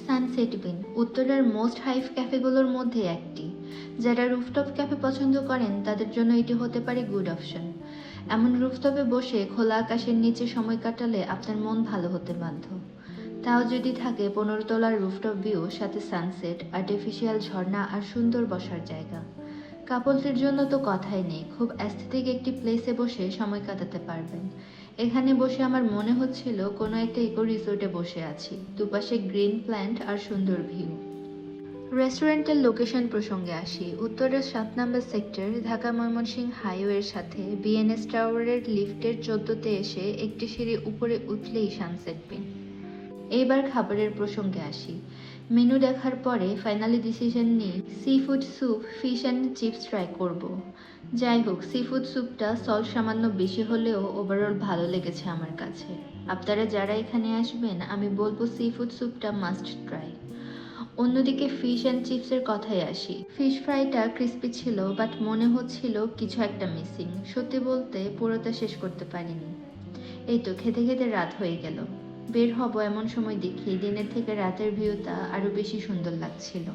Sunset বিন উত্তরের most hive ক্যাফেগুলোর মধ্যে একটি। যারা রুফটপ ক্যাফে পছন্দ করেন তাদের জন্য এটি হতে পারে গুড অপশন। এমন রুফটপে বসে খোলা আকাশের নিচে সময় কাটালে আপনার মন ভালো হতে বাধ্য। তাও যদি থাকে 15 তলার রুফটপ ভিউ, সাথে সানসেট, আর্টিফিশিয়াল ঝর্ণা আর সুন্দর বসার জায়গা। কাপলদের জন্য তো কথাই নেই, খুব অ্যাস্থেটিক একটি প্লেসে বসে সময় কাটাতে পারবেন। এখানে বসে আমার মনে হচ্ছিল কোনো একটা ইকো রিসোর্টে বসে আছি, দুপাশে গ্রিন প্ল্যান্ট আর সুন্দর ভিউ। রেস্টুরেন্টের লোকেশন প্রসঙ্গে আসি। উত্তরের 7 নম্বর সেক্টর, ঢাকা ময়মনসিংহ হাইওয়ের সাথে বিএনএস টাওয়ারের লিফটের 14তে এসে একটি সিঁড়ি উপরে উঠলেই সানসেট বিন। এইবার খাবারের প্রসঙ্গে আসি। মেনু দেখার পরে ফাইনালি ডিসিশন নিই sea food soup, fish and chips try করব। যাই হোক, সি ফুড স্যুপটা সল্ট সামান্য বেশি হলেও ওভারঅল ভালো লেগেছে আমার কাছে। আপনারা যারা এখানে আসবেন আমি বলবো সি ফুড স্যুপটা মাস্ট ট্রাই। অন্যদিকে ফিশ অ্যান্ড চিপসের কথায় আসি। ফিশ ফ্রাইটা ক্রিস্পি ছিল, বাট মনে হচ্ছিল কিছু একটা মিসিং। সত্যি বলতে পুরোটা শেষ করতে পারিনি। এই তো খেতে খেতে রাত হয়ে গেল। বের হব এমন সময় দেখি দিনের থেকে রাতের ভিউটা আরো বেশি সুন্দর লাগছিল।